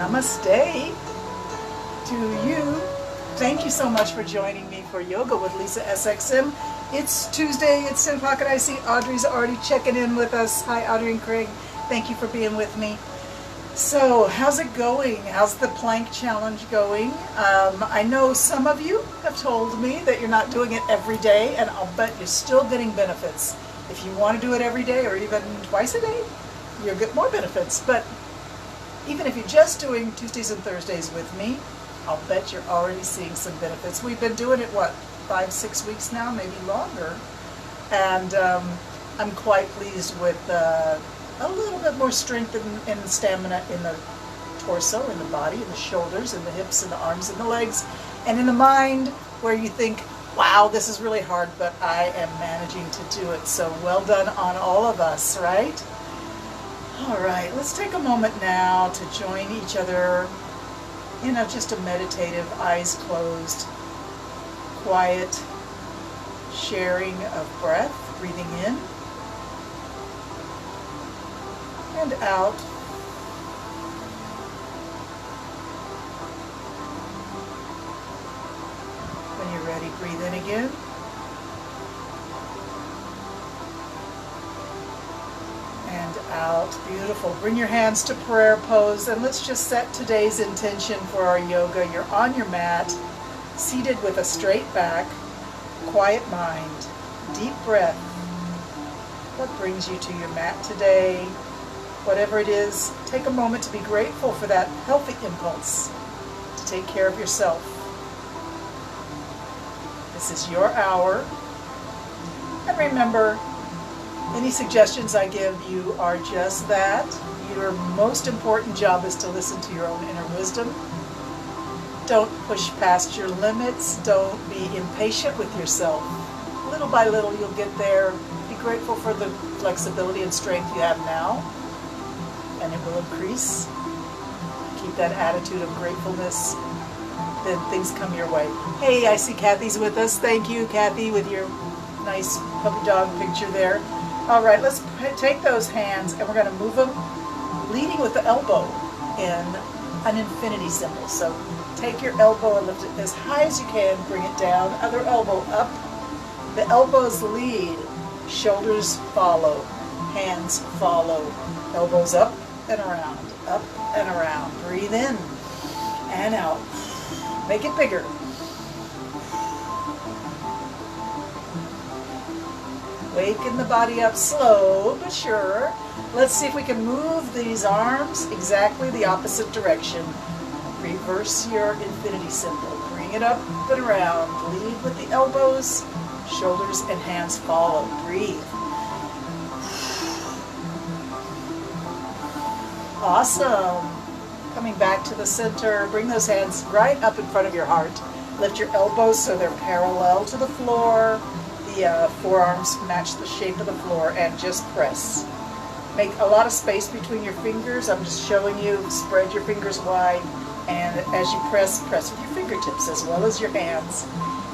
Namaste to you. Thank you so much for joining me for Yoga with Lisa SXM. It's Tuesday, it's 10 o'clock, and I see Audrey's already checking in with us. Hi, Audrey and Craig. Thank you for being with me. So, how's it going? How's the plank challenge going? I know some of you have told me that you're not doing it every day, and I'll bet you're still getting benefits. If you want to do it every day or even twice a day, you'll get more benefits. But even if you're just doing Tuesdays and Thursdays with me, I'll bet you're already seeing some benefits. We've been doing it, 5-6 weeks now, maybe longer. And I'm quite pleased with a little bit more strength and stamina in the torso, in the body, in the shoulders, in the hips, in the arms, in the legs, and in the mind, where you think, wow, this is really hard, but I am managing to do it. So well done on all of us, right? All right, let's take a moment now to join each other in just a meditative, eyes closed, quiet sharing of breath, breathing in and out. When you're ready, breathe in again. And out. Beautiful. Bring your hands to prayer pose, and let's just set today's intention for our yoga. You're on your mat, seated with a straight back, quiet mind, deep breath. What brings you to your mat today? Whatever it is, take a moment to be grateful for that healthy impulse to take care of yourself. This is your hour. And remember, any suggestions I give you are just that. Your most important job is to listen to your own inner wisdom. Don't push past your limits. Don't be impatient with yourself. Little by little, you'll get there. Be grateful for the flexibility and strength you have now, and it will increase. Keep that attitude of gratefulness, then things come your way. Hey, I see Kathy's with us. Thank you, Kathy, with your nice puppy dog picture there. All right, let's take those hands and we're going to move them, leading with the elbow in an infinity symbol. So take your elbow and lift it as high as you can, bring it down, other elbow up. The elbows lead, shoulders follow, hands follow, elbows up and around, up and around. Breathe in and out. Make it bigger. Waken the body up slow but sure. Let's see if we can move these arms exactly the opposite direction. Reverse your infinity symbol. Bring it up and around. Lead with the elbows, shoulders and hands follow. Breathe. Awesome. Coming back to the center. Bring those hands right up in front of your heart. Lift your elbows so they're parallel to the floor. The forearms match the shape of the floor, and just press. Make a lot of space between your fingers. I'm just showing you, spread your fingers wide, and as you press with your fingertips as well as your hands.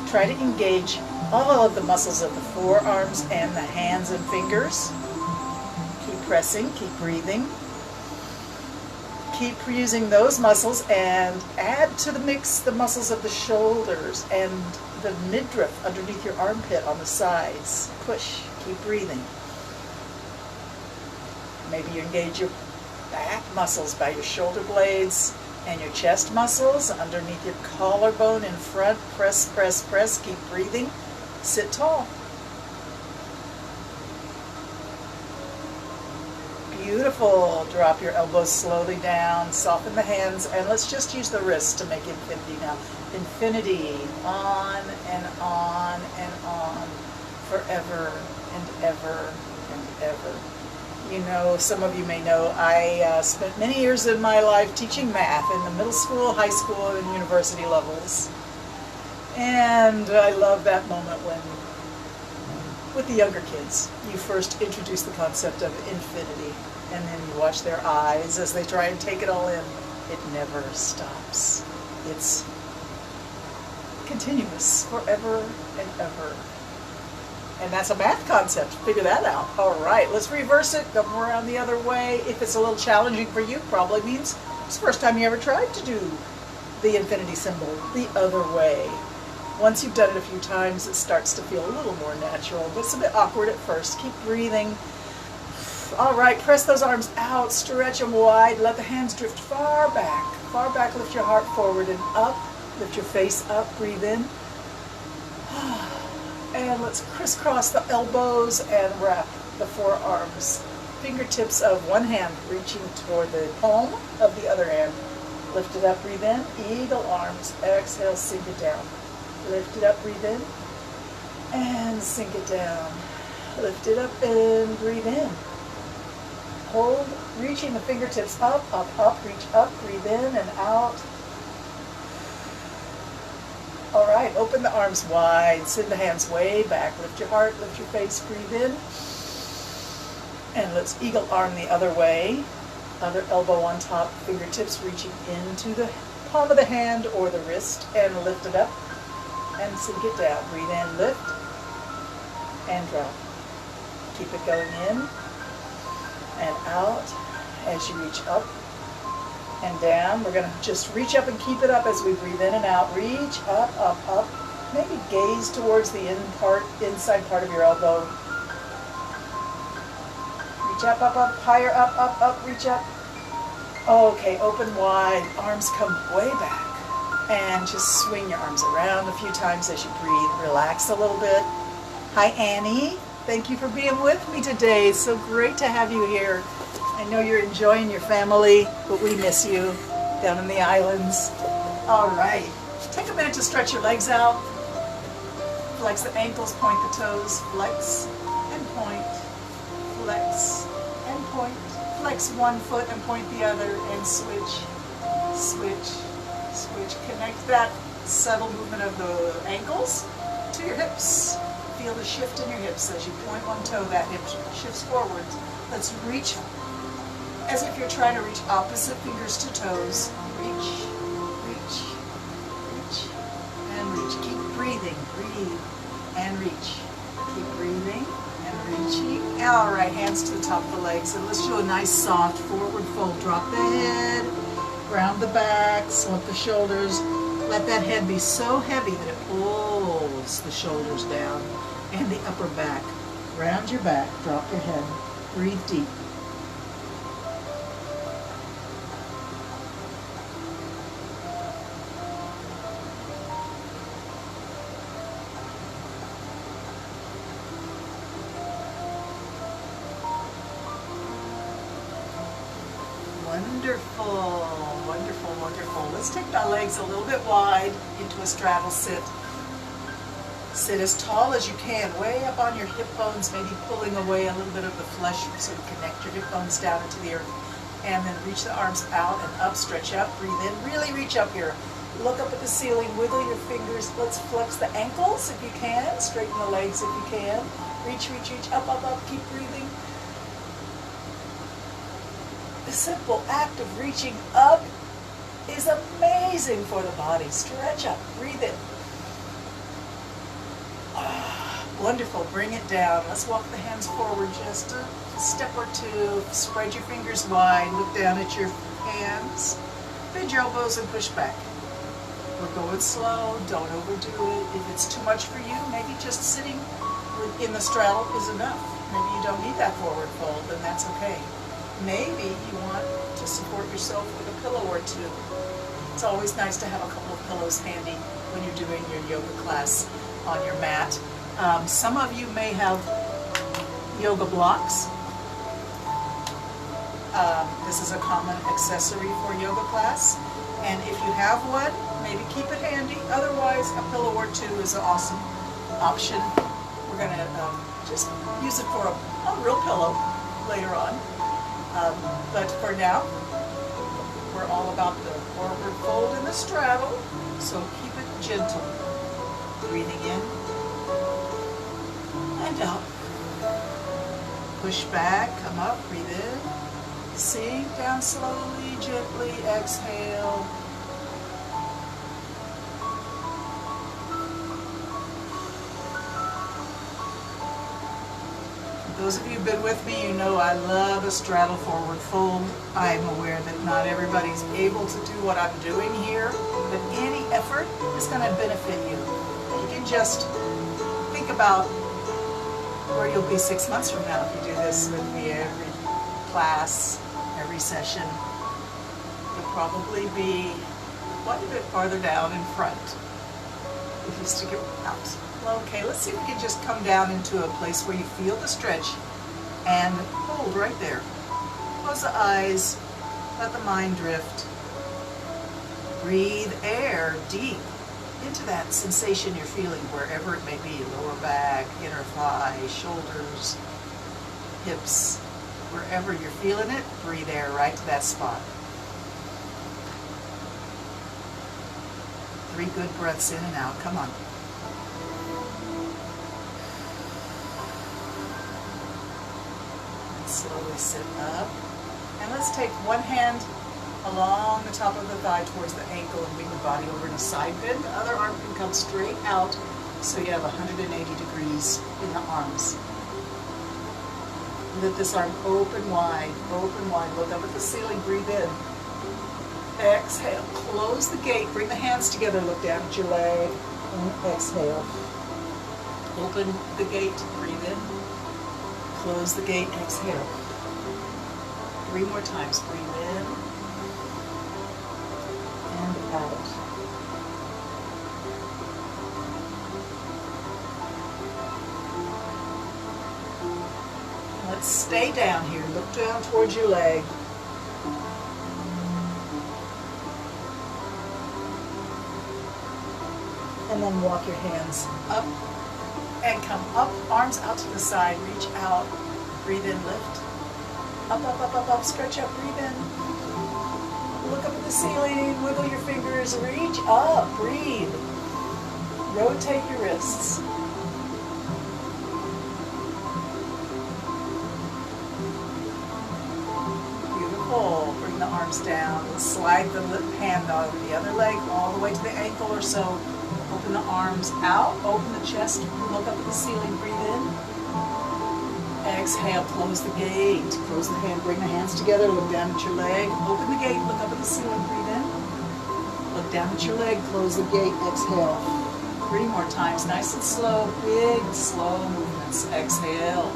Try to engage all of the muscles of the forearms and the hands and fingers. Keep pressing, keep breathing. Keep using those muscles and add to the mix the muscles of the shoulders and the midriff underneath your armpit on the sides. Push, keep breathing. Maybe you engage your back muscles by your shoulder blades and your chest muscles underneath your collarbone in front. Press, press, press, keep breathing. Sit tall. Beautiful. Drop your elbows slowly down, soften the hands, and let's just use the wrists to make infinity now. Infinity, on and on and on, forever and ever and ever. You know, some of you may know, I spent many years in my life teaching math in the middle school, high school, and university levels. And I love that moment when, with the younger kids, you first introduce the concept of infinity, and then you watch their eyes as they try and take it all in. It never stops. It's continuous, forever and ever. And that's a math concept. Figure that out. All right, let's reverse it. Come around the other way. If it's a little challenging for you, probably means it's the first time you ever tried to do the infinity symbol the other way. Once you've done it a few times, it starts to feel a little more natural, but it's a bit awkward at first. Keep breathing. All right, press those arms out, stretch them wide, let the hands drift far back. Far back, lift your heart forward and up. Lift your face up, breathe in. And let's crisscross the elbows and wrap the forearms. Fingertips of one hand reaching toward the palm of the other hand. Lift it up, breathe in. Eagle arms. Exhale, sink it down. Lift it up, breathe in. And sink it down. Lift it up and breathe in. Hold, reaching the fingertips up, up, up. Reach up, breathe in and out. All right, open the arms wide, send the hands way back. Lift your heart, lift your face, breathe in. And let's eagle arm the other way. Other elbow on top, fingertips reaching into the palm of the hand or the wrist, and lift it up and sink it down. Breathe in, lift, and drop. Keep it going in and out as you reach up and down. We're going to just reach up and keep it up as we breathe in and out. Reach up, up, up. Maybe gaze towards the inside part of your elbow. Reach up, up, up, higher, up, up, up, reach up. Okay, open wide. Arms come way back. And just swing your arms around a few times as you breathe. Relax a little bit. Hi, Annie. Thank you for being with me today. It's so great to have you here. I know you're enjoying your family, but we miss you down in the islands. All right, take a minute to stretch your legs out. Flex the ankles, point the toes, flex and point, flex and point. Flex one foot and point the other and switch, switch, switch. Connect that subtle movement of the ankles to your hips. Feel the shift in your hips as you point one toe, that hip shifts forward. Let's reach as if you're trying to reach opposite fingers to toes. Reach, reach, reach, and reach. Keep breathing, breathe, and reach. Keep breathing and reaching. All right, hands to the top of the legs. And let's do a nice soft forward fold. Drop the head, round the back, slump the shoulders. Let that head be so heavy that it pulls the shoulders down and the upper back. Round your back, drop your head, breathe deep. Wonderful, wonderful, wonderful. Let's take our legs a little bit wide into a straddle sit. Sit as tall as you can, way up on your hip bones, maybe pulling away a little bit of the flesh so you connect your hip bones down into the earth. And then reach the arms out and up, stretch out, breathe in, really reach up here. Look up at the ceiling, wiggle your fingers. Let's flex the ankles if you can, straighten the legs if you can. Reach, reach, reach, up, up, up, keep breathing. The simple act of reaching up is amazing for the body. Stretch up, breathe in. Wonderful, bring it down. Let's walk the hands forward just a step or two. Spread your fingers wide, look down at your hands. Bend your elbows and push back. We're going slow, don't overdo it. If it's too much for you, maybe just sitting in the straddle is enough. Maybe you don't need that forward fold, and that's okay. Maybe you want to support yourself with a pillow or two. It's always nice to have a couple of pillows handy when you're doing your yoga class on your mat. Some of you may have yoga blocks. This is a common accessory for yoga class. And if you have one, maybe keep it handy. Otherwise, a pillow or two is an awesome option. We're going to just use it for a real pillow later on. But for now, we're all about the forward fold and the straddle. So keep it gentle. Breathing in and out. Push back, come up, breathe in. Sink down slowly, gently, exhale. Those of you who've been with me, you know I love a straddle forward fold. I'm aware that not everybody's able to do what I'm doing here, but any effort is going to benefit you. You can just think about where you'll be 6 months from now if you do this with me every class, every session. You'll probably be quite a bit farther down in front if you stick it out. Okay, let's see if we can just come down into a place where you feel the stretch and hold right there. Close the eyes, let the mind drift. Breathe air deep into that sensation you're feeling wherever it may be, lower back, inner thigh, shoulders, hips, wherever you're feeling it, breathe air right to that spot. 3 good breaths in and out, come on. Slowly sit up, and let's take one hand along the top of the thigh towards the ankle and bring the body over in a side bend. The other arm can come straight out so you have 180 degrees in the arms. Let this arm open wide, look up at the ceiling, breathe in. Exhale, close the gate, bring the hands together, look down at your leg, and exhale. Open the gate, breathe in. Close the gate, exhale. 3 more times, breathe in and out. Let's stay down here, look down towards your leg. And then walk your hands up and come up, arms out to the side, reach out, breathe in, lift. Up, up, up, up, up, stretch up, breathe in. Look up at the ceiling, wiggle your fingers, reach up, breathe. Rotate your wrists. Beautiful, bring the arms down, slide the hand over the other leg all the way to the ankle or so. Open the arms out, open the chest, look up at the ceiling, breathe in. Exhale, close the gate, close the hand, bring the hands together, look down at your leg, open the gate, look up at the ceiling, breathe in. Look down at your leg, close the gate, exhale. 3 more times, nice and slow, big, slow movements. Exhale.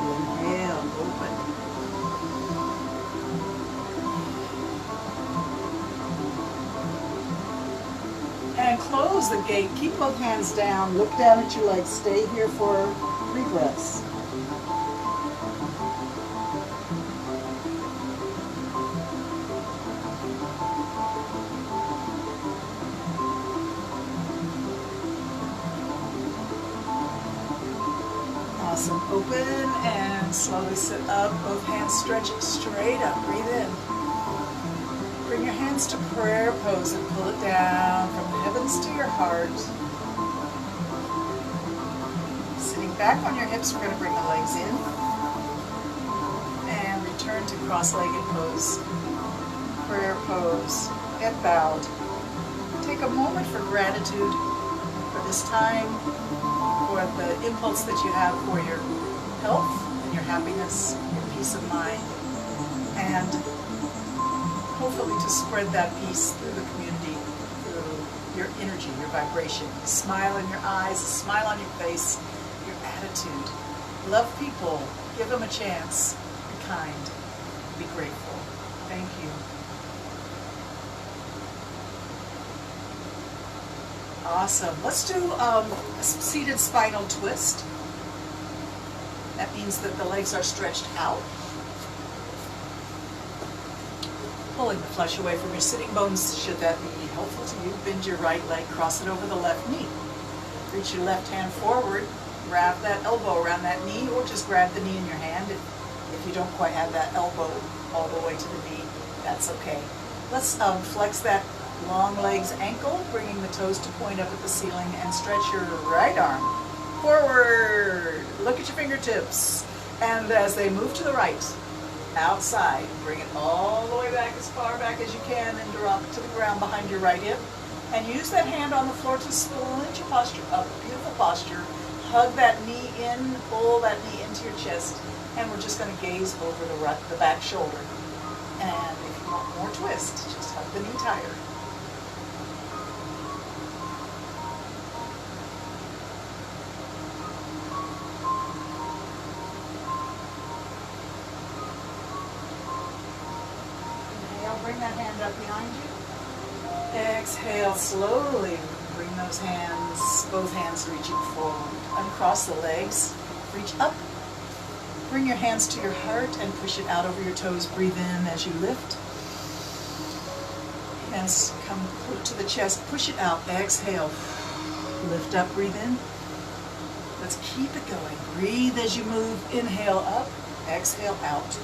Inhale, open. And close the gate. Keep both hands down. Look down at your legs. Stay here for 3 breaths. Awesome. Open and slowly sit up. Both hands stretch straight up. Breathe in. Bring your hands to prayer pose and pull it down from the heavens to your heart. Sitting back on your hips, we're going to bring the legs in. And return to cross-legged pose. Prayer pose. Head bowed. Take a moment for gratitude for this time, for the impulse that you have for your health and your happiness, your peace of mind, and hopefully to spread that peace through the community, through your energy, your vibration. A smile in your eyes, a smile on your face, your attitude. Love people, give them a chance, be kind, be grateful. Thank you. Awesome. Let's do a seated spinal twist. That means that the legs are stretched out. Pulling the flesh away from your sitting bones, should that be helpful to you. Bend your right leg, cross it over the left knee. Reach your left hand forward, wrap that elbow around that knee, or just grab the knee in your hand. If you don't quite have that elbow all the way to the knee, that's okay. Let's flex that long legs ankle, bringing the toes to point up at the ceiling, and stretch your right arm forward. Look at your fingertips. And as they move to the right, outside, bring it all the way back as far back as you can and drop it to the ground behind your right hip. And use that hand on the floor to splint your posture up. Beautiful posture. hug that knee in, pull that knee into your chest, and we're just going to gaze over the back shoulder. And if you want more twist, just hug the knee tighter. Inhale, bring that hand up behind you. Exhale, slowly bring those hands, both hands reaching forward. Uncross the legs, reach up. Bring your hands to your heart and push it out over your toes. Breathe in as you lift. Hands come to the chest, push it out. Exhale, lift up, breathe in. Let's keep it going. Breathe as you move. Inhale up, exhale out.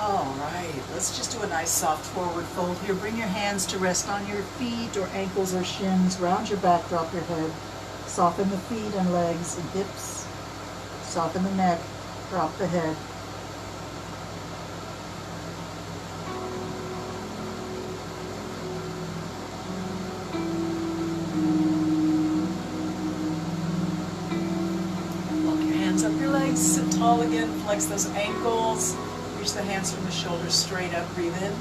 All right, let's just do a nice soft forward fold here. Bring your hands to rest on your feet or ankles or shins. Round your back, drop your head. Soften the feet and legs and hips. Soften the neck, drop the head. Walk your hands up your legs, sit tall again, flex those ankles. Reach the hands from the shoulders straight up, breathe in.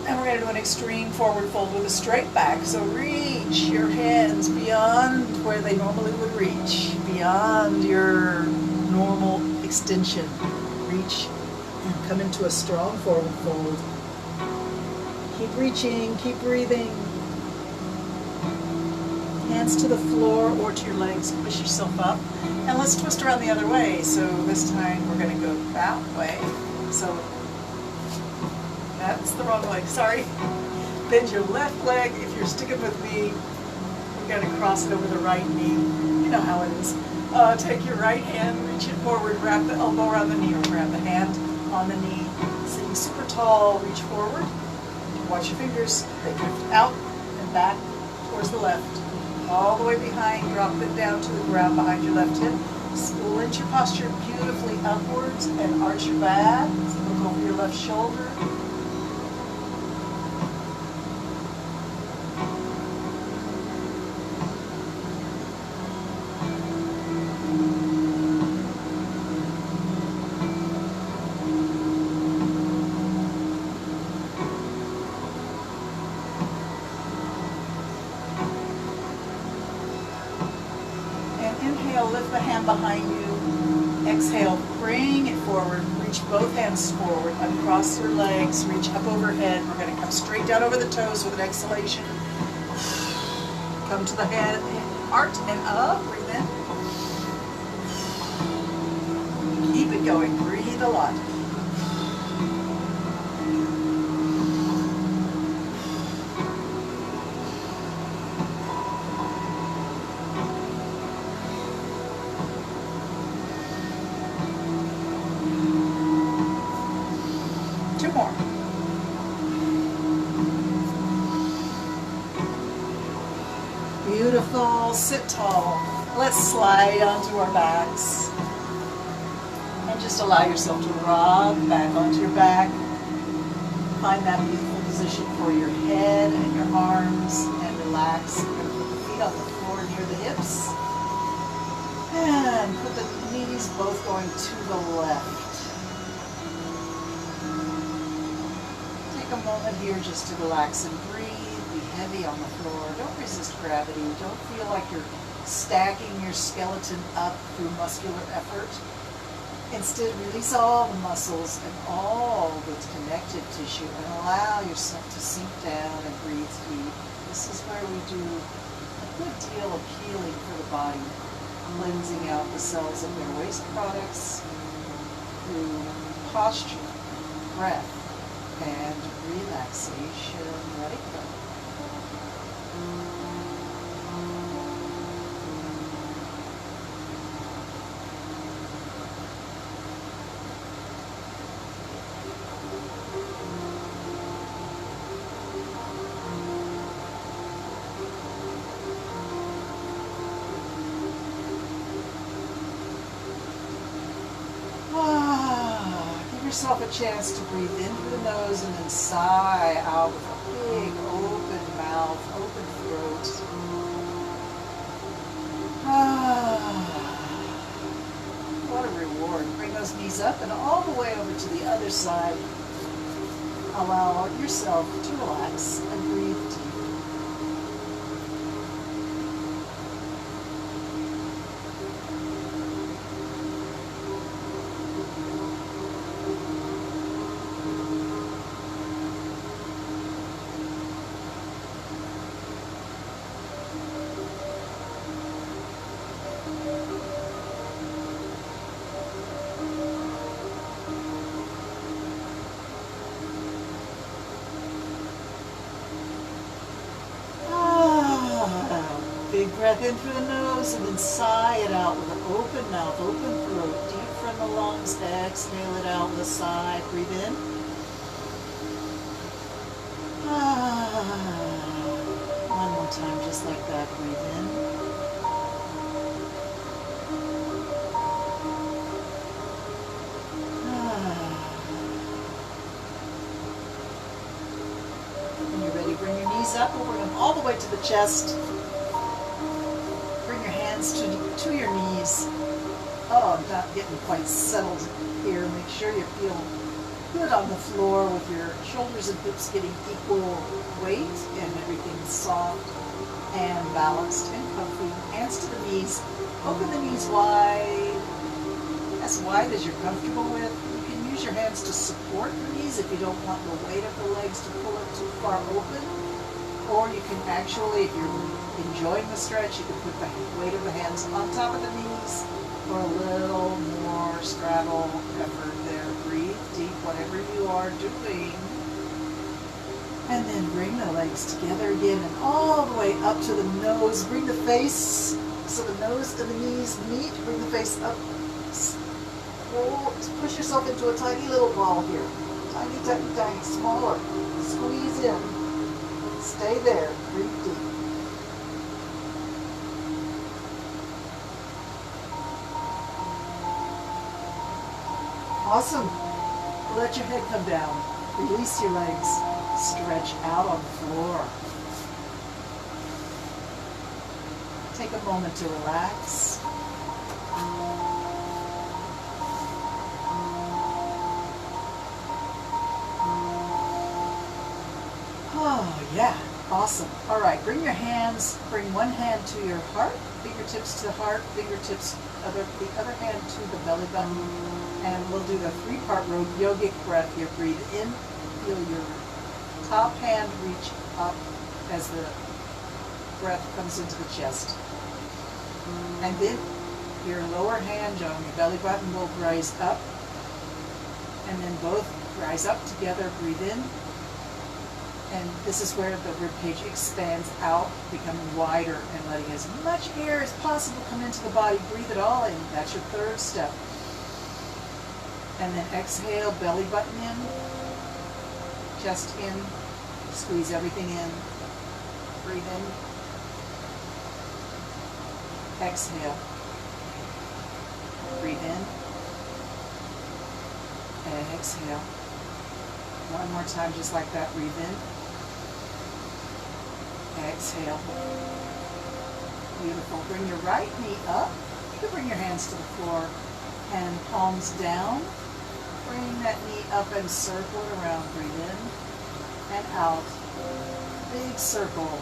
And we're going to do an extreme forward fold with a straight back. So reach your hands beyond where they normally would reach, beyond your normal extension. Reach and come into a strong forward fold. Keep reaching, keep breathing. Hands to the floor or to your legs, push yourself up. And let's twist around the other way. So this time we're going to go that way. So that's the wrong leg, sorry. Bend your left leg. If you're sticking with me, we're going to cross it over the right knee. You know how it is. Take your right hand, reach it forward, wrap the elbow around the knee, or grab the hand on the knee. Sitting super tall, reach forward. Watch your fingers. They drift out and back towards the left. All the way behind, drop it down to the ground behind your left hip. Splint your posture beautifully upwards and arch your back. Look over your left shoulder. Inhale, lift the hand behind you. Exhale, bring it forward. Reach both hands forward. Uncross your legs. Reach up overhead. We're going to come straight down over the toes with an exhalation. Come to the head, heart, and up. Breathe in. Keep it going. Breathe a lot. More. Beautiful. Sit tall. Let's slide onto our backs. And just allow yourself to rock back onto your back. Find that beautiful position for your head and your arms and relax. You're going to put the feet on the floor near the hips. And put the knees both going to the left. A moment here just to relax and breathe. Be heavy on the floor. Don't resist gravity. Don't feel like you're stacking your skeleton up through muscular effort. Instead, release all the muscles and all the connective tissue and allow yourself to sink down and breathe deep. This is where we do a good deal of healing for the body, cleansing out the cells of their waste products through posture, breath, and relaxation. Let it go. yourself a chance to breathe in through the nose and then sigh out with a big open mouth, open throat. What a reward. Bring those knees up and all the way over to the other side. Allow yourself to relax and breathe deep. Big breath in through the nose and then sigh it out with an open mouth, open throat, deep from the lungs. Exhale it out with a sigh. Breathe in. One more time, just like that. Breathe in. When you're ready, bring your knees up. We'll bring them all the way to the chest. To your knees. Oh, I'm not getting quite settled here. Make sure you feel good on the floor with your shoulders and hips getting equal weight and everything soft and balanced and comfy. Hands to the knees. Open the knees wide as you're comfortable with. You can use your hands to support the knees if you don't want the weight of the legs to pull it too far open. Or you can actually, if you're enjoying the stretch, you can put the weight of the hands on top of the knees for a little more straddle effort there. Breathe deep, whatever you are doing. And then bring the legs together again and all the way up to the nose. Bring the face, so the nose and the knees meet. Bring the face up. Push yourself into a tiny little ball here. Tiny, tiny, tiny, smaller. Squeeze in. Stay there. Breathe deep. Awesome. Let your head come down. Release your legs. Stretch out on the floor. Take a moment to relax. Oh, yeah. Awesome. All right. Bring your hands, bring one hand to your heart, fingertips to the heart, fingertips, the other hand to the belly button. And we'll do the three-part yogic breath here. Breathe in, feel your top hand reach up as the breath comes into the chest. And then your lower hand on your belly button will rise up. And then both rise up together. Breathe in. And this is where the rib cage expands out, becoming wider and letting as much air as possible come into the body. Breathe it all in. That's your third step. And then exhale, belly button in, chest in, squeeze everything in. Breathe in. Exhale. Breathe in. And exhale. One more time, just like that. Breathe in. Exhale. Beautiful. Bring your right knee up. You can bring your hands to the floor and palms down. Bring that knee up and circle it around. Breathe in and out. Big circle.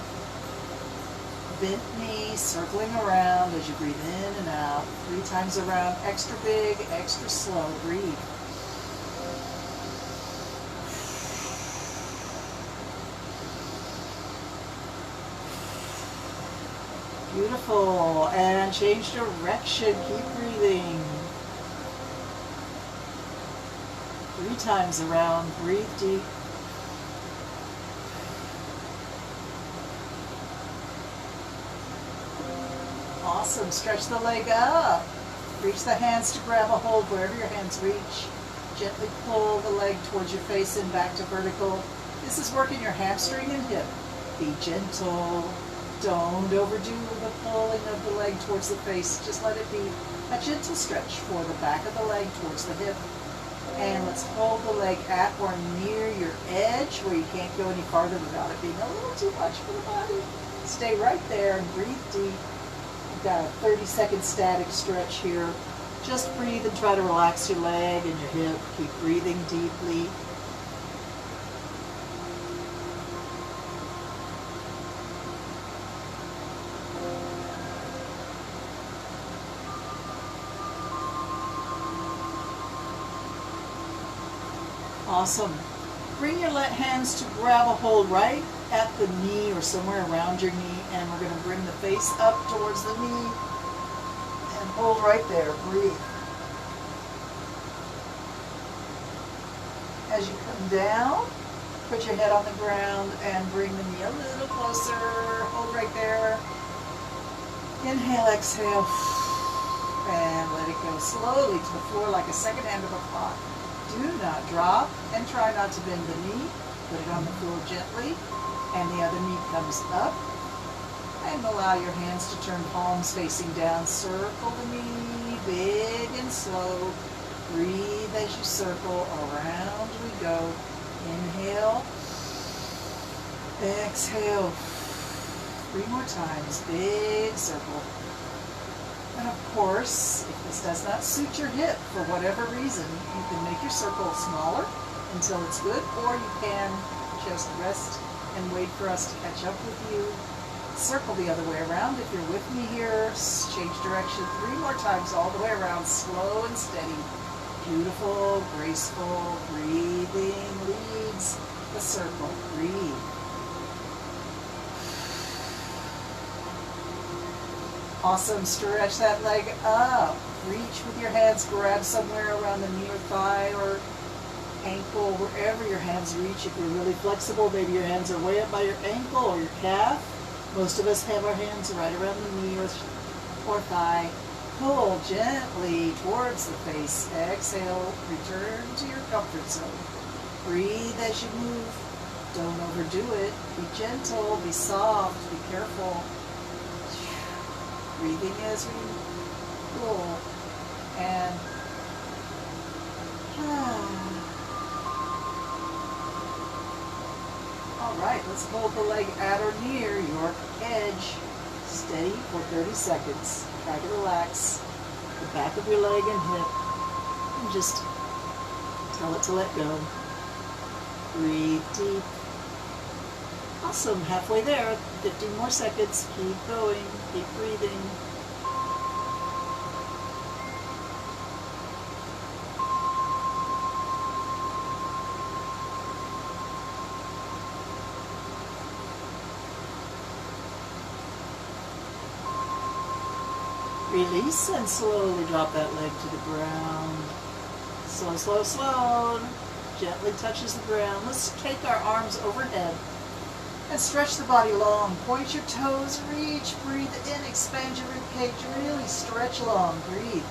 Bent knee circling around as you breathe in and out. 3 times around. Extra big, extra slow. Breathe. Beautiful. And change direction. Keep breathing. 3 times around. Breathe deep. Awesome. Stretch the leg up. Reach the hands to grab a hold wherever your hands reach. Gently pull the leg towards your face and back to vertical. This is working your hamstring and hip. Be gentle. Don't overdo the pulling of the leg towards the face. Just let it be a gentle stretch for the back of the leg towards the hip And let's hold the leg at or near your edge where you can't go any farther without it being a little too much for the body. Stay right there and breathe deep. You've got a 30-second static stretch here. Just breathe and try to relax your leg and your hip. Keep breathing deeply. Awesome. Bring your hands to grab a hold right at the knee or somewhere around your knee, and we're going to bring the face up towards the knee and hold right there. Breathe. As you come down, put your head on the ground and bring the knee a little closer. Hold right there. Inhale, exhale, and let it go slowly to the floor like a second end of a clock. Do not drop, and try not to bend the knee. Put it on the floor gently, and the other knee comes up. And allow your hands to turn palms facing down. Circle the knee, big and slow. Breathe as you circle. Around we go. Inhale. Exhale. 3 more times. Big circle. And of course, if this does not suit your hip for whatever reason, you can make your circle smaller until it's good, or you can just rest and wait for us to catch up with you. Circle the other way around if you're with me here. Change direction 3 more times all the way around, slow and steady. Beautiful, graceful breathing leads the circle. Breathe. Awesome. Stretch that leg up. Reach with your hands. Grab somewhere around the knee or thigh or ankle, wherever your hands reach. If you're really flexible, maybe your hands are way up by your ankle or your calf. Most of us have our hands right around the knee or thigh. Pull gently towards the face. Exhale. Return to your comfort zone. Breathe as you move. Don't overdo it. Be gentle. Be soft. Be careful. Breathing as we pull and all right, let's hold the leg at or near your edge. Steady for 30 seconds. Try to relax the back of your leg and hip and just tell it to let go. Breathe deep. Awesome, halfway there, 15 more seconds. Keep going, keep breathing. Release and slowly drop that leg to the ground. Slow, slow, slow. Gently touches the ground. Let's take our arms overhead. And stretch the body long. Point your toes, reach, breathe in, expand your rib cage, really stretch long. Breathe.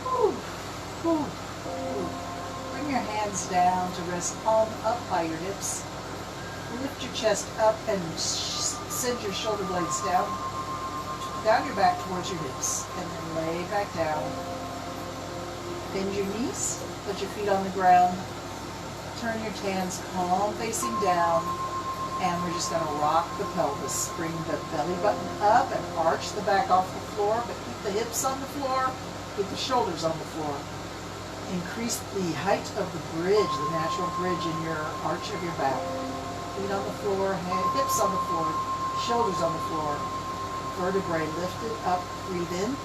Whew. Whew. Whew. Bring your hands down to rest palm up by your hips. Lift your chest up and send your shoulder blades down your back towards your hips, and then lay back down. Bend your knees. Put your feet on the ground. Turn your hands palm facing down. And we're just going to rock the pelvis. Bring the belly button up and arch the back off the floor, but keep the hips on the floor, keep the shoulders on the floor. Increase the height of the bridge, the natural bridge in your arch of your back. Feet on the floor, hips on the floor, shoulders on the floor. Vertebrae lifted up, breathe in.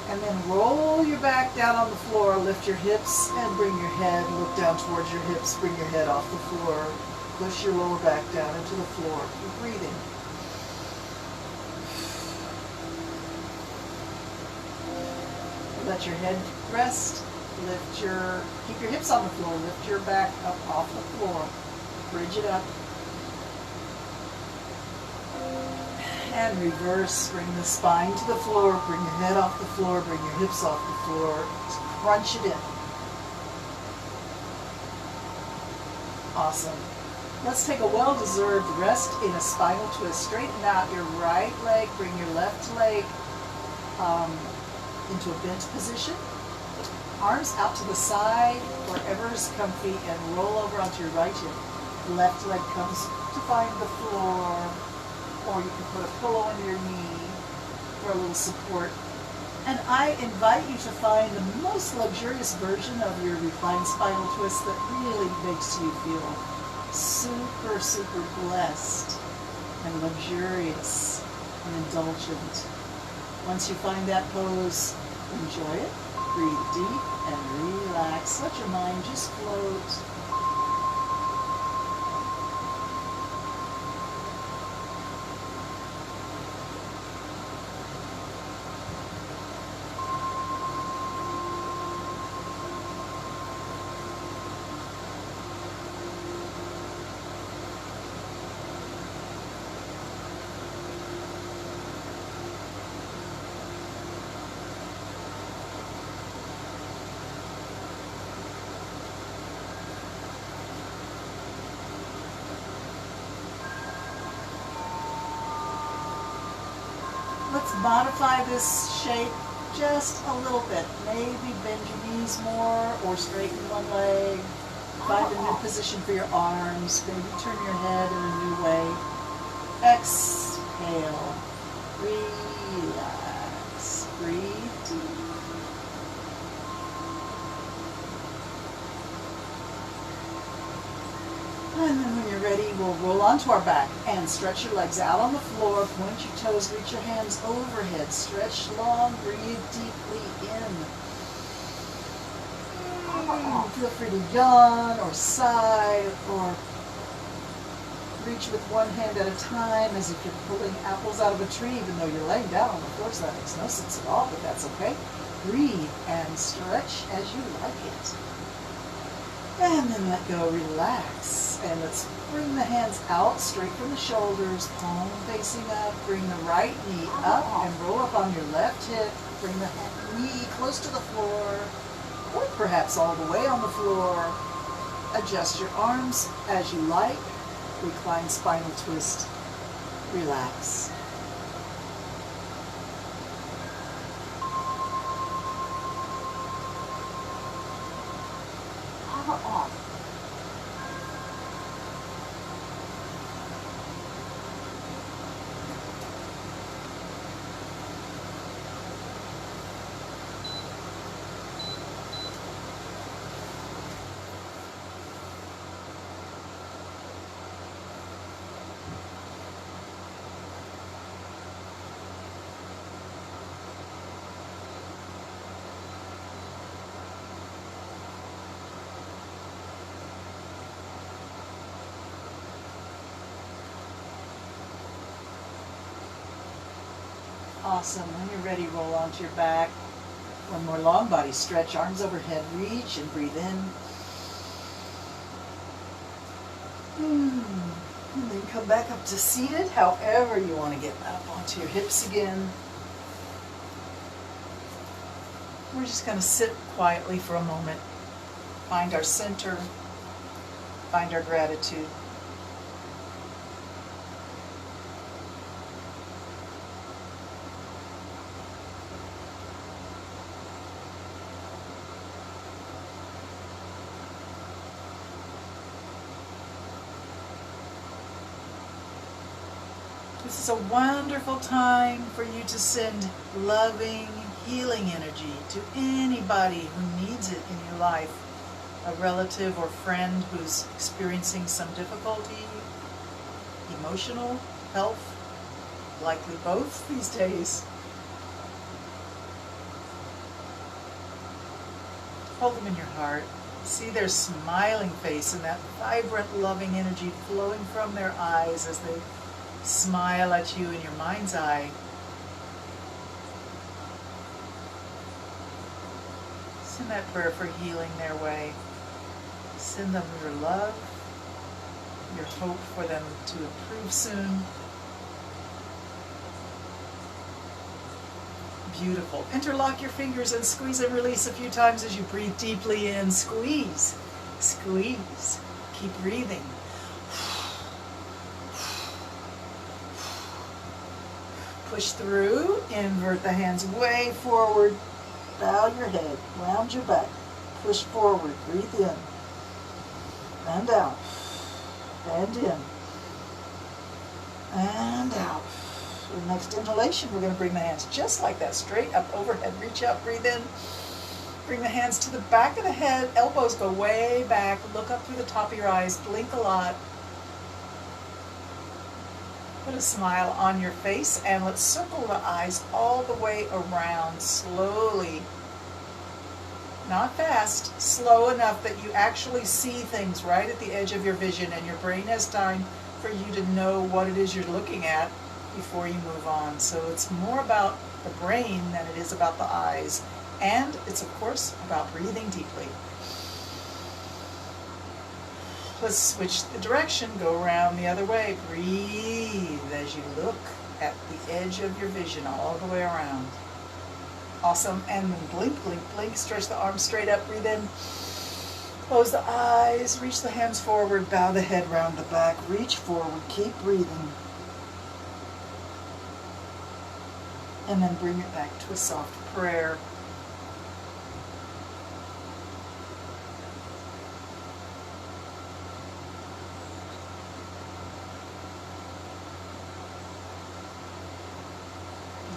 And then roll your back down on the floor, lift your hips, and bring your head, look down towards your hips, bring your head off the floor. Push your lower back down into the floor. Keep breathing. Let your head rest. Keep your hips on the floor. Lift your back up off the floor. Bridge it up. And reverse, bring the spine to the floor, bring your head off the floor, bring your hips off the floor, crunch it in. Awesome. Let's take a well-deserved rest in a spinal twist. Straighten out your right leg, bring your left leg into a bent position. Arms out to the side, wherever is comfy, and roll over onto your right hip. Left leg comes to find the floor, or you can put a pillow under your knee for a little support. And I invite you to find the most luxurious version of your reclined spinal twist that really makes you feel super, super blessed and luxurious and indulgent. Once you find that pose, enjoy it, breathe deep and relax. Let your mind just float. Let's modify this shape just a little bit. Maybe bend your knees more or straighten one leg. Find a new position for your arms. Maybe turn your head in a new way. Exhale. Relax. Breathe deep. And then when you're ready, we'll roll onto our back and stretch your legs out on the floor. Point your toes, reach your hands overhead. Stretch long, breathe deeply in. Feel free to yawn or sigh or reach with one hand at a time as if you're pulling apples out of a tree, even though you're laying down on the floor, so that makes no sense at all, but that's okay. Breathe and stretch as you like it. And then let go, relax. And let's bring the hands out straight from the shoulders, palm facing up. Bring the right knee up and roll up on your left hip. Bring the knee close to the floor, or perhaps all the way on the floor. Adjust your arms as you like. Recline spinal twist. Relax. Off. Awesome. When you're ready, roll onto your back. One more long body stretch, arms overhead, reach and breathe in. And then come back up to seated, however you want to get up onto your hips again. We're just going to sit quietly for a moment, find our center, find our gratitude. This is a wonderful time for you to send loving, healing energy to anybody who needs it in your life. A relative or friend who's experiencing some difficulty, emotional, health, likely both these days. Hold them in your heart. See their smiling face and that vibrant, loving energy flowing from their eyes as they smile at you in your mind's eye. Send that prayer for healing their way. Send them your love, your hope for them to improve soon. Beautiful. Interlock your fingers and squeeze and release a few times as you breathe deeply in. Squeeze, squeeze. Keep breathing. Push through, invert the hands way forward, bow your head, round your back, push forward, breathe in, and out, and in, and out. For the next inhalation, we're going to bring the hands just like that, straight up overhead, reach up, breathe in, bring the hands to the back of the head, elbows go way back, look up through the top of your eyes, blink a lot. Put a smile on your face, and let's circle the eyes all the way around slowly. Not fast, slow enough that you actually see things right at the edge of your vision and your brain has time for you to know what it is you're looking at before you move on. So it's more about the brain than it is about the eyes. And it's of course about breathing deeply. Let's switch the direction, go around the other way. Breathe as you look at the edge of your vision all the way around. Awesome. And then blink, blink, blink. Stretch the arms straight up. Breathe in. Close the eyes. Reach the hands forward. Bow the head round the back. Reach forward. Keep breathing. And then bring it back to a soft prayer.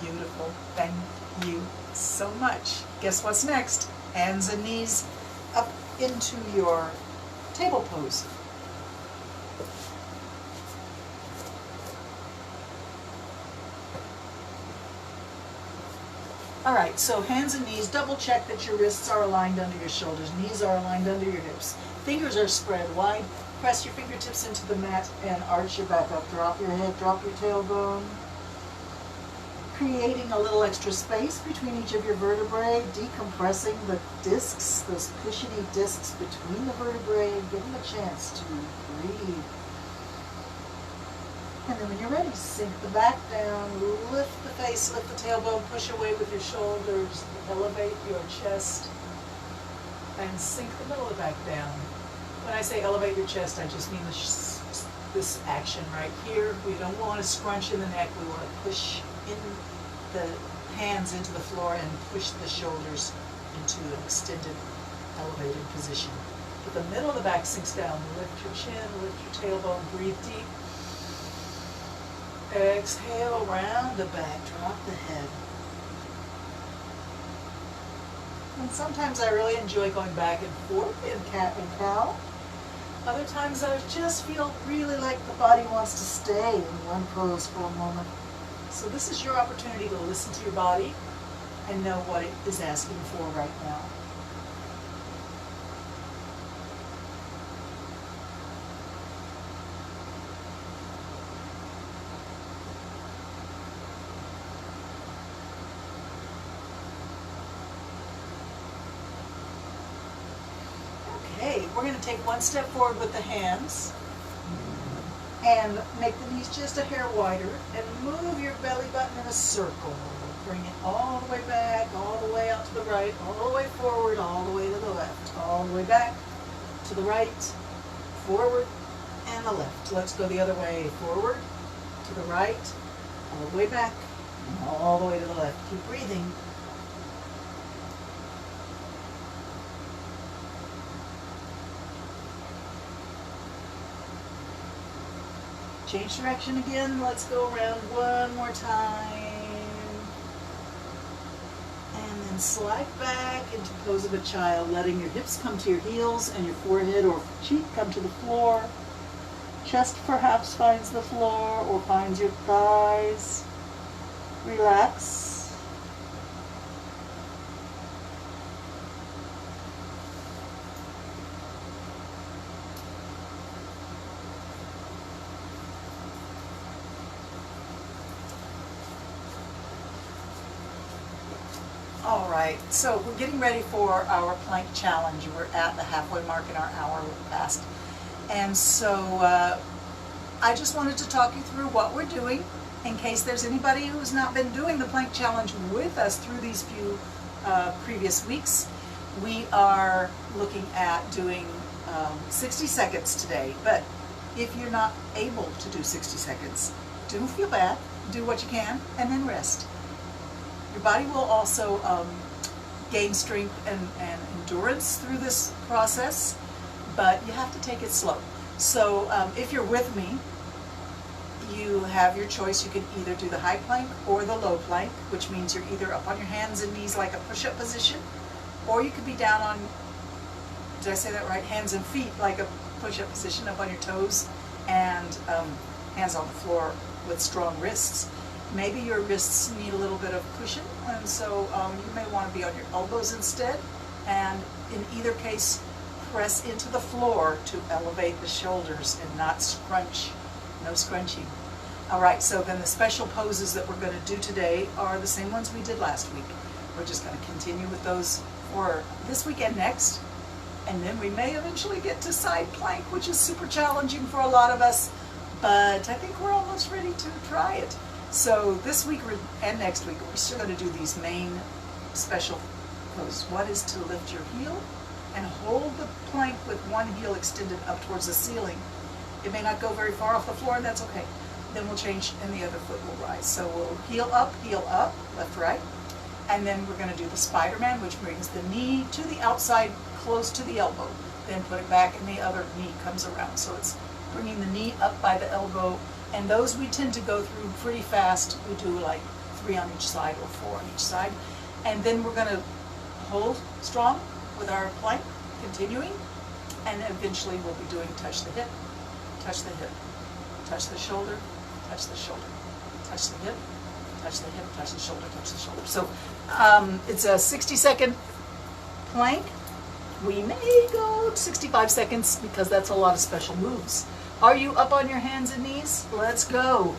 Beautiful. Thank you so much. Guess what's next? Hands and knees up into your table pose. All right, so hands and knees, double check that your wrists are aligned under your shoulders, knees are aligned under your hips, fingers are spread wide, press your fingertips into the mat and arch your back up, drop your head, drop your tailbone, creating a little extra space between each of your vertebrae, decompressing the discs, those cushiony discs between the vertebrae, and give them a chance to breathe. And then when you're ready, sink the back down, lift the face, lift the tailbone, push away with your shoulders, elevate your chest, and sink the middle of the back down. When I say elevate your chest, I just mean this action right here. We don't want to scrunch in the neck, we want to push in the hands into the floor and push the shoulders into an extended, elevated position. But the middle of the back sinks down. Lift your chin, lift your tailbone, breathe deep. Exhale, round the back, drop the head. And sometimes I really enjoy going back and forth in cat and cow. Other times I just feel really like the body wants to stay in one pose for a moment. So this is your opportunity to listen to your body and know what it is asking for right now. Okay, we're going to take one step forward with the hands and make the knees just a hair wider and move your belly button in a circle. Bring it all the way back, all the way out to the right, all the way forward, all the way to the left, all the way back, to the right, forward, and the left. Let's go the other way, forward, to the right, all the way back, and all the way to the left. Keep breathing. Change direction again. Let's go around one more time. And then slide back into pose of a child, letting your hips come to your heels and your forehead or cheek come to the floor. Chest perhaps finds the floor or finds your thighs. Relax. All right, so we're getting ready for our plank challenge. We're at the halfway mark in our hour fast. And so I just wanted to talk you through what we're doing in case there's anybody who's not been doing the plank challenge with us through these few previous weeks. We are looking at doing 60 seconds today, but if you're not able to do 60 seconds, Don't feel bad. Do what you can, and then rest. Your body will also gain strength and endurance through this process, but you have to take it slow. So if you're with me, you have your choice. You can either do the high plank or the low plank, which means you're either up on your hands and knees like a push-up position, or you could be down on, did I say that right? Hands and feet like a push-up position, up on your toes, and hands on the floor with strong wrists. Maybe your wrists need a little bit of cushion, and so you may want to be on your elbows instead. And in either case, press into the floor to elevate the shoulders and not scrunch. No scrunching. All right, so then the special poses that we're going to do today are the same ones we did last week. We're just going to continue with those for this week and next. And then we may eventually get to side plank, which is super challenging for a lot of us, but I think we're almost ready to try it. So this week and next week, we're still going to do these main special poses. One is to lift your heel and hold the plank with one heel extended up towards the ceiling. It may not go very far off the floor, and that's okay. Then we'll change and the other foot will rise. So we'll heel up, left, right. And then we're going to do the Spider-Man, which brings the knee to the outside, close to the elbow. Then put it back and the other knee comes around. So it's bringing the knee up by the elbow. And those we tend to go through pretty fast. We do like 3 on each side or 4 on each side. And then we're going to hold strong with our plank, continuing. And eventually we'll be doing touch the hip, touch the hip, touch the shoulder, touch the shoulder, touch the hip, touch the hip, touch the shoulder, touch the shoulder. So it's a 60-second plank. We may go 65 seconds because that's a lot of special moves. Are you up on your hands and knees? Let's go.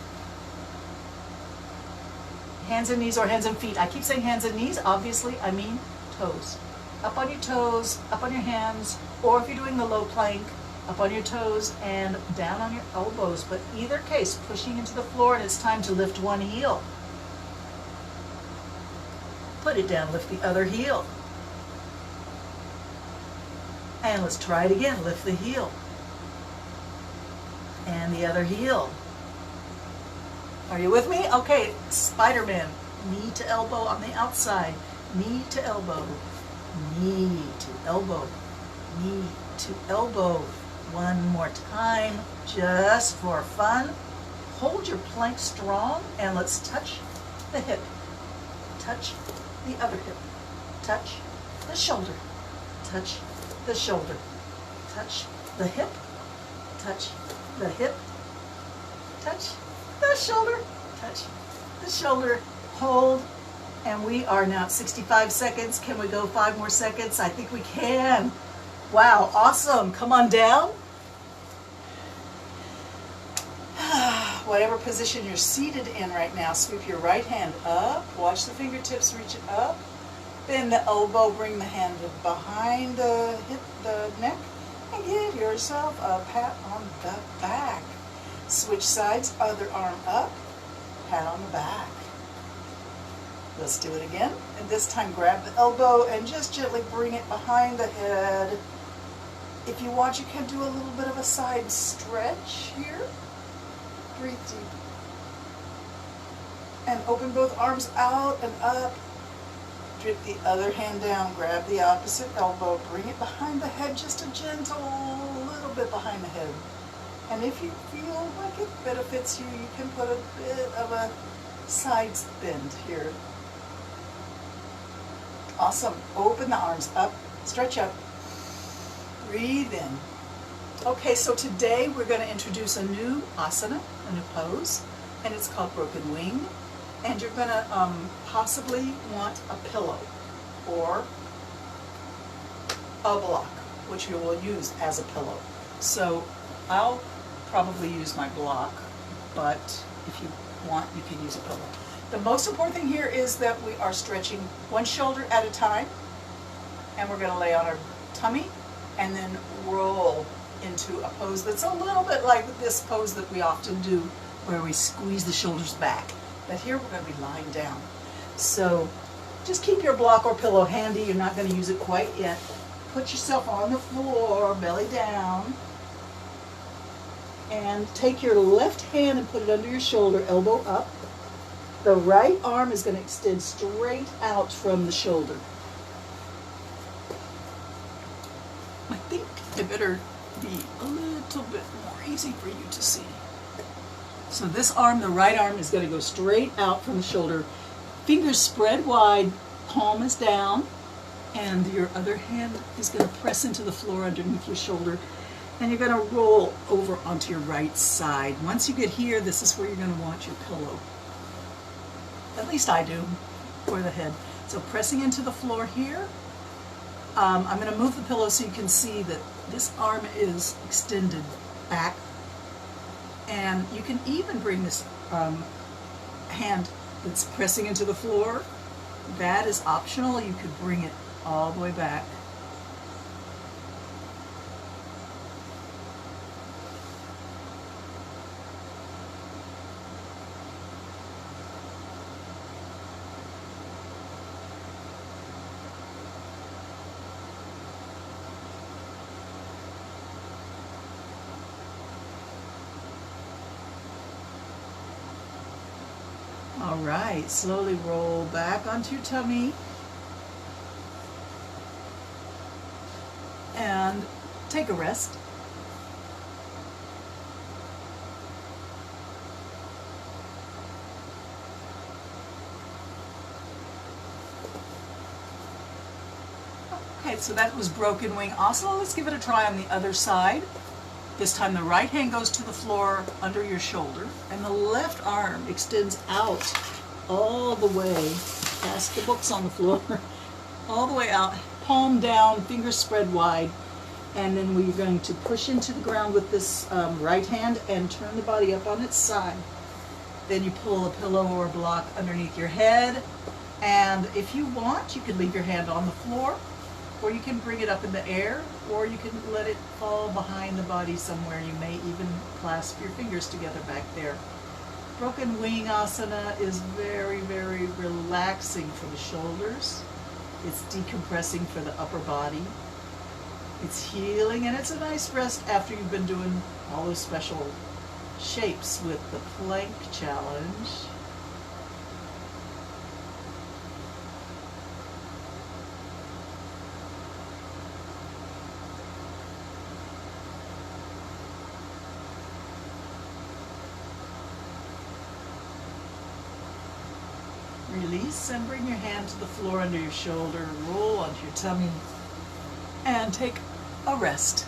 Hands and knees or hands and feet. I keep saying hands and knees. Obviously, I mean toes. Up on your toes, up on your hands, or if you're doing the low plank, up on your toes and down on your elbows. But either case, pushing into the floor, and it's time to lift one heel. Put it down, lift the other heel. And let's try it again, lift the heel. And the other heel. Are you with me? Okay, Spider-Man. Knee to elbow on the outside. Knee to elbow. Knee to elbow. Knee to elbow. One more time, just for fun. Hold your plank strong and let's touch the hip. Touch the other hip. Touch the shoulder. Touch the shoulder. Touch the hip. Touch the hip. Touch the shoulder. Touch the shoulder. Hold. And we are now at 65 seconds. Can we go 5 more seconds? I think we can. Wow, awesome. Come on down. Whatever position you're seated in right now, sweep your right hand up. Watch the fingertips reach it up. Bend the elbow, bring the hand behind the hip, the neck, and give yourself a pat on the back. Switch sides, other arm up, pat on the back. Let's do it again. And this time grab the elbow and just gently bring it behind the head. If you want, you can do a little bit of a side stretch here. Breathe deep. And open both arms out and up. Drip the other hand down, grab the opposite elbow, bring it behind the head, just a gentle little bit behind the head. And if you feel like it benefits you, you can put a bit of a side bend here. Awesome. Open the arms up, stretch up, breathe in. Okay, so today we're going to introduce a new asana, a new pose, and it's called Broken Wing. And you're going to possibly want a pillow or a block, which you will use as a pillow. So I'll probably use my block, but if you want, you can use a pillow. The most important thing here is that we are stretching one shoulder at a time, and we're going to lay on our tummy and then roll into a pose that's a little bit like this pose that we often do where we squeeze the shoulders back. But here we're going to be lying down. So just keep your block or pillow handy. You're not going to use it quite yet. Put yourself on the floor, belly down. And take your left hand and put it under your shoulder, elbow up. The right arm is going to extend straight out from the shoulder. I think I better be a little bit more easy for you to see. So this arm, the right arm, is going to go straight out from the shoulder. Fingers spread wide, palm is down, and your other hand is going to press into the floor underneath your shoulder. And you're going to roll over onto your right side. Once you get here, this is where you're going to want your pillow. At least I do, for the head. So pressing into the floor here. I'm going to move the pillow so you can see that this arm is extended back. And you can even bring this hand that's pressing into the floor. That is optional. You could bring it all the way back. All right, slowly roll back onto your tummy and take a rest. Okay, so that was broken wing asana. Let's give it a try on the other side. This time the right hand goes to the floor under your shoulder, and the left arm extends out all the way past the books on the floor, all the way out, palm down, fingers spread wide, and then we're going to push into the ground with this right hand and turn the body up on its side. Then you pull a pillow or a block underneath your head, and if you want, you can leave your hand on the floor, or you can bring it up in the air, or you can let it fall behind the body somewhere. You may even clasp your fingers together back there. Broken wing asana is very, very relaxing for the shoulders. It's decompressing for the upper body. It's healing, and it's a nice rest after you've been doing all those special shapes with the plank challenge. Release and bring your hand to the floor under your shoulder, roll onto your tummy, and take a rest.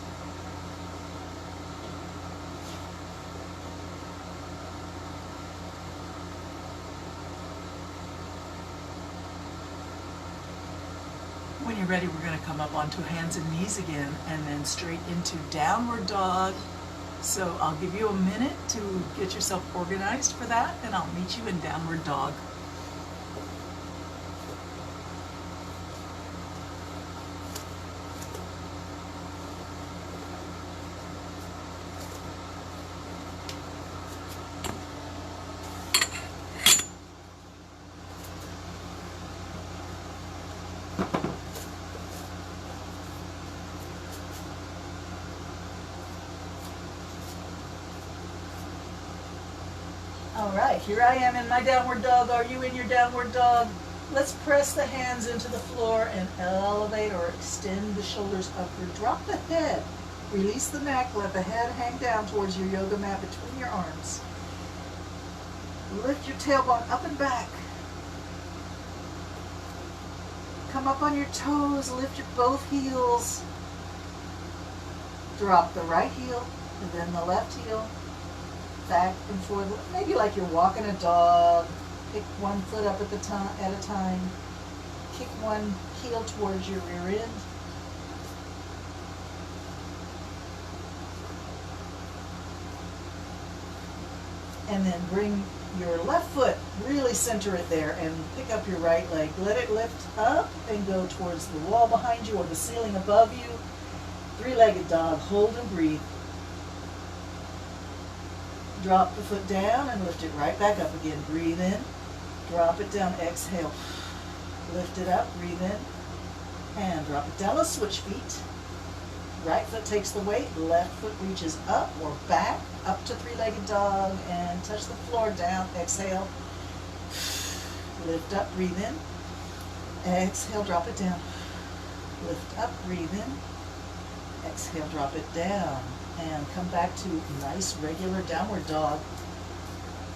When you're ready, we're going to come up onto hands and knees again, and then straight into downward dog. So I'll give you a minute to get yourself organized for that, and I'll meet you in downward dog. All right, here I am in my downward dog. Are you in your downward dog? Let's press the hands into the floor and elevate or extend the shoulders upward. Drop the head. Release the neck. Let the head hang down towards your yoga mat between your arms. Lift your tailbone up and back. Come up on your toes. Lift your both heels. Drop the right heel and then the left heel. Back and forth, maybe like you're walking a dog. Pick one foot up at a time. Kick one heel towards your rear end. And then bring your left foot, really center it there, and pick up your right leg. Let it lift up and go towards the wall behind you or the ceiling above you. Three-legged dog. Hold and breathe. Drop the foot down and lift it right back up again. Breathe in. Drop it down. Exhale. Lift it up. Breathe in. And drop it down. Let's switch feet. Right foot takes the weight, left foot reaches up or back, up to three-legged dog, and touch the floor down. Exhale. Lift up, breathe in. Exhale, drop it down. Lift up, breathe in. Exhale, drop it down. And come back to nice, regular downward dog.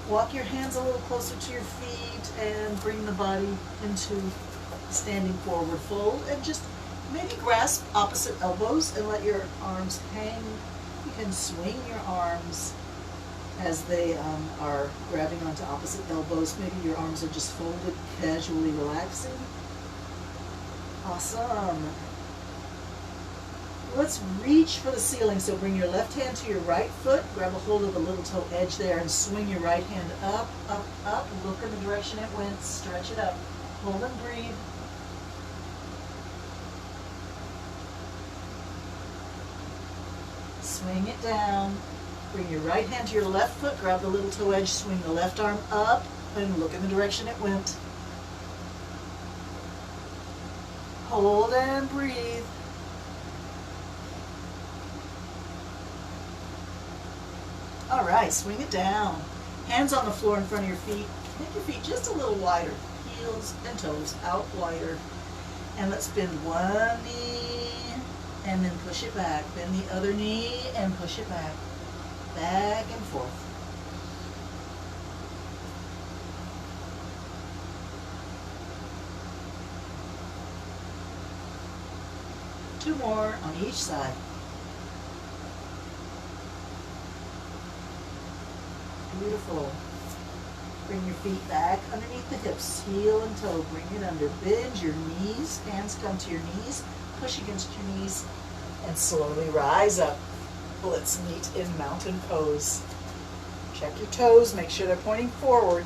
Walk your hands a little closer to your feet and bring the body into standing forward fold. And just maybe grasp opposite elbows and let your arms hang. You can swing your arms as they are grabbing onto opposite elbows. Maybe your arms are just folded, casually relaxing. Awesome. Let's reach for the ceiling. So bring your left hand to your right foot, grab a hold of the little toe edge there, and swing your right hand up, up, up. Look in the direction it went. Stretch it up. Hold and breathe. Swing it down. Bring your right hand to your left foot, grab the little toe edge, swing the left arm up, and look in the direction it went. Hold and breathe. All right, swing it down. Hands on the floor in front of your feet. Make your feet just a little wider. Heels and toes out wider. And let's bend one knee and then push it back. Bend the other knee and push it back. Back and forth. Two more on each side. Beautiful. Bring your feet back underneath the hips, heel and toe. Bring it under. Bend your knees. Hands come to your knees. Push against your knees and slowly rise up. Let's meet in mountain pose. Check your toes. Make sure they're pointing forward.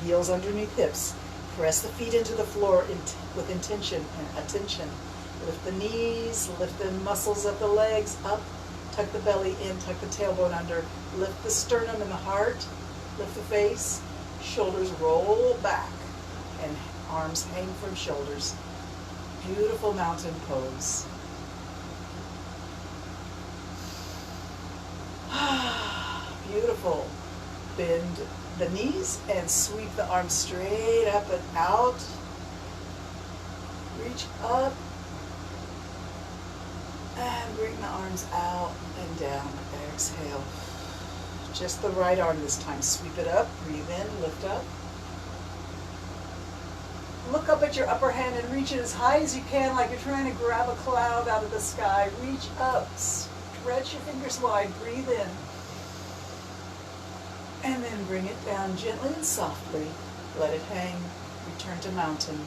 Heels underneath hips. Press the feet into the floor with intention and attention. Lift the knees. Lift the muscles of the legs up. Tuck the belly in, tuck the tailbone under, lift the sternum and the heart, lift the face, shoulders roll back, and arms hang from shoulders. Beautiful mountain pose. Beautiful. Bend the knees and sweep the arms straight up and out. Reach up. And bring the arms out and down. Exhale. Just the right arm this time. Sweep it up. Breathe in. Lift up. Look up at your upper hand and reach it as high as you can, like you're trying to grab a cloud out of the sky. Reach up. Stretch your fingers wide. Breathe in. And then bring it down gently and softly. Let it hang. Return to mountain.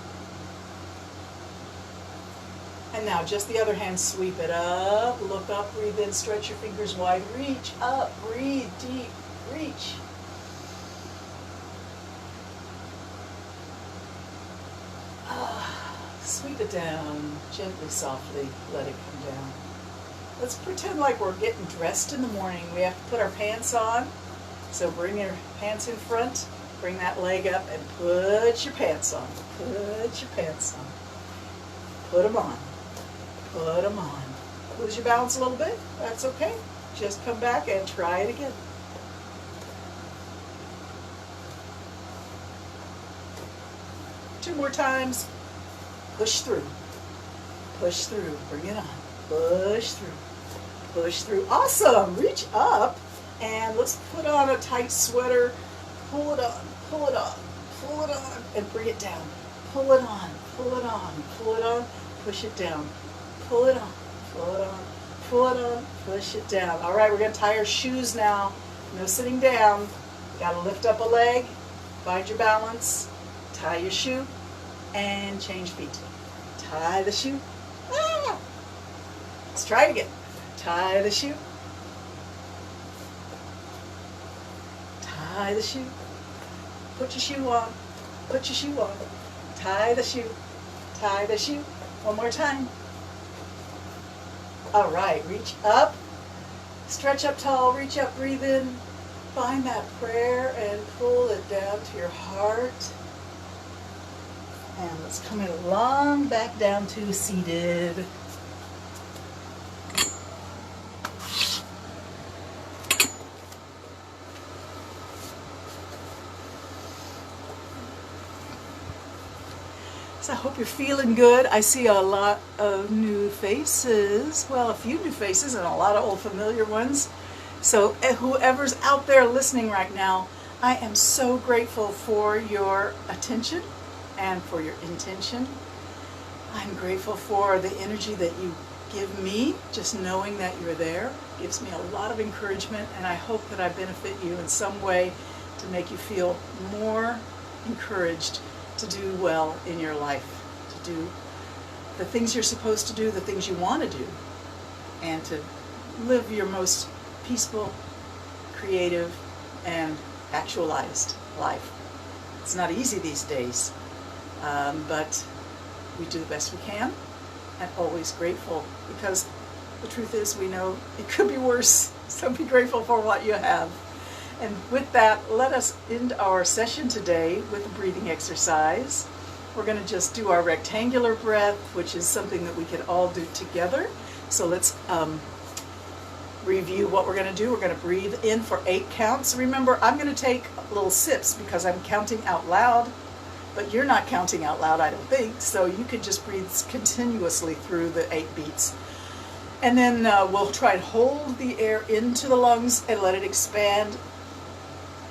And now just the other hand, sweep it up, look up, breathe in, stretch your fingers wide, reach up, breathe deep, reach. Sweep it down, gently, softly, let it come down. Let's pretend like we're getting dressed in the morning. We have to put our pants on, so bring your pants in front, bring that leg up, and put your pants on. Put your pants on. Put them on. Put them on. Lose your balance a little bit. That's okay. Just come back and try it again. Two more times. Push through. Push through. Bring it on. Push through. Push through. Awesome. Reach up and let's put on a tight sweater. Pull it on. Pull it on. Pull it on and bring it down. Pull it on. Pull it on. Pull it on. Push it down. Pull it on, pull it on, pull it on, push it down. All right, we're going to tie our shoes now. No sitting down. Got to lift up a leg, find your balance, tie your shoe, and change feet. Tie the shoe. Ah! Let's try it again. Tie the shoe. Tie the shoe. Put your shoe on. Put your shoe on. Tie the shoe. Tie the shoe. One more time. All right, reach up, stretch up tall, reach up, breathe in, find that prayer and pull it down to your heart. And let's come in long back down to seated. So I hope you're feeling good. I see a lot of new faces. Well, a few new faces and a lot of old familiar ones. So whoever's out there listening right now, I am so grateful for your attention and for your intention. I'm grateful for the energy that you give me. Just knowing that you're there gives me a lot of encouragement, and I hope that I benefit you in some way to make you feel more encouraged to do well in your life, to do the things you're supposed to do, the things you want to do, and to live your most peaceful, creative, and actualized life. It's not easy these days, but we do the best we can, and always grateful, because the truth is we know it could be worse, so be grateful for what you have. And with that, let us end our session today with a breathing exercise. We're going to just do our rectangular breath, which is something that we can all do together. So let's review what we're going to do. We're going to breathe in for 8 counts. Remember, I'm going to take little sips because I'm counting out loud, but you're not counting out loud, I don't think, so you can just breathe continuously through the 8 beats. And then we'll try and hold the air into the lungs and let it expand,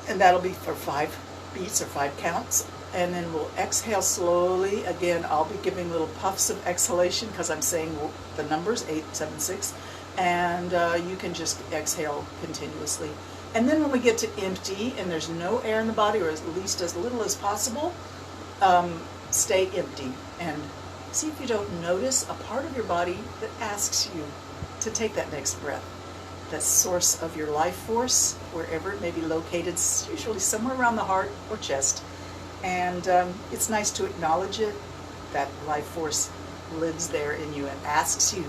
and that'll be for 5 beats or 5 counts. And then we'll exhale slowly. Again, I'll be giving little puffs of exhalation because I'm saying the numbers 8, 7, 6, and you can just exhale continuously. And then when we get to empty and there's no air in the body, or at least as little as possible, stay empty and see if you don't notice a part of your body that asks you to take that next breath. That source of your life force, wherever it may be located, usually somewhere around the heart or chest. And it's nice to acknowledge it. That life force lives there in you and asks you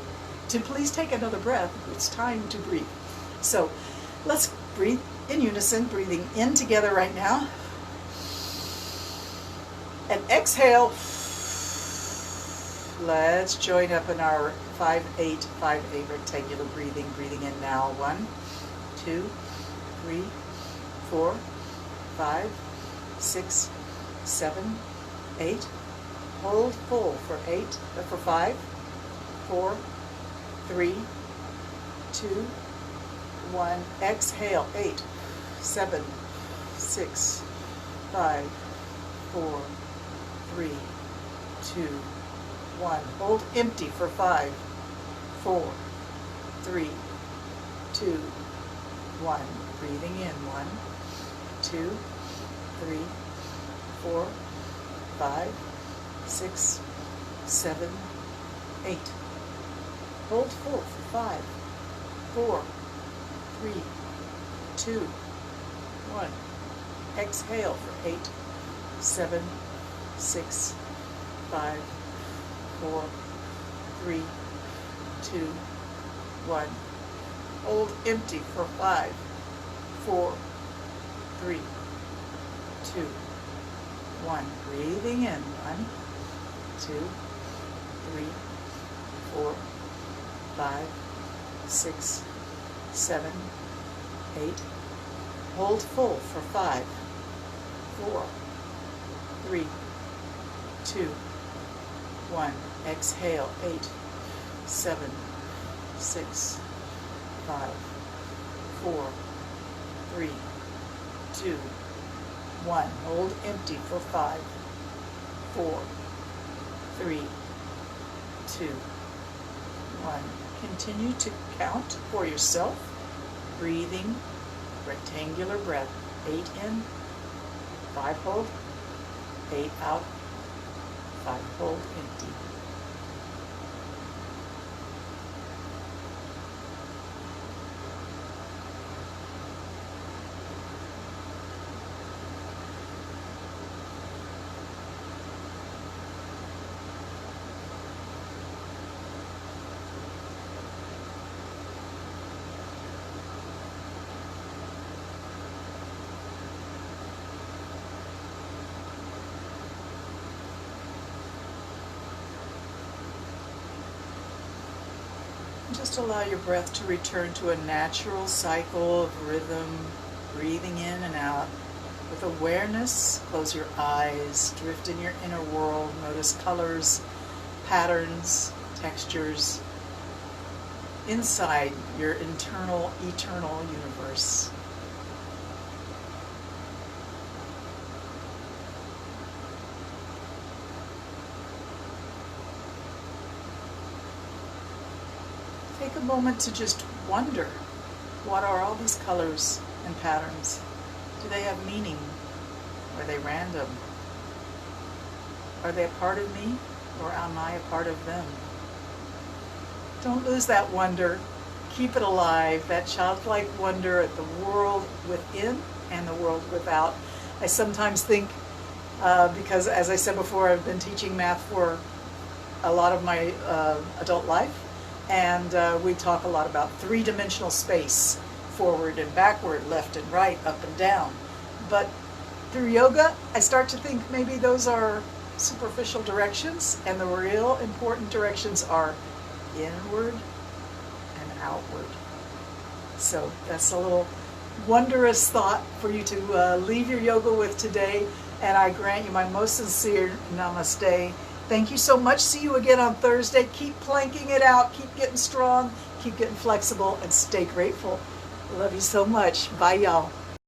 to please take another breath. It's time to breathe. So let's breathe in unison, breathing in together right now. And exhale. Let's join up in our 5-8, 5-8 rectangular breathing. Breathing in now. 1, 2, 3, 4, 5, 6, 7, 8. Hold full for 8, for 5, 4, 3, 2, 1. Exhale. 8, 7, 6, 5, 4, 3, 2, 1. Hold empty for 5, 4, 3, 2, 1. Breathing in. 1, 2, 3, 4, 5, 6, 7, 8. Hold full for 5, 4, 3, 2, 1. Exhale for 8, 7, 6, 5, 4, 3, 2, 1. Hold empty for 5, 4, 3, 2, 1. Breathing in. 1, 2, 3, 4, 5, 6, 7, 8. Hold full for 5, 4, 3, 2, 1. Exhale. 8, 7, 6, 5, 4, 3, 2, 1. Hold empty for 5, 4, 3, 2, 1. Continue to count for yourself, breathing, rectangular breath. 8 in, 5 hold, 8 out, 5 hold empty. Just allow your breath to return to a natural cycle of rhythm, breathing in and out, With awareness, close your eyes, drift in your inner world, notice colors, patterns, textures inside your internal, eternal universe. Take a moment to just wonder, what are all these colors and patterns? Do they have meaning? Are they random? Are they a part of me, or am I a part of them? Don't lose that wonder. Keep it alive, that childlike wonder at the world within and the world without. I sometimes think, because as I said before, I've been teaching math for a lot of my adult life, and we talk a lot about three-dimensional space, forward and backward, left and right, up and down. But through yoga, I start to think maybe those are superficial directions, and the real important directions are inward and outward. So that's a little wondrous thought for you to leave your yoga with today, and I grant you my most sincere namaste. Thank you so much. See you again on Thursday. Keep planking it out, keep getting strong, keep getting flexible, and stay grateful. Love you so much. Bye, y'all.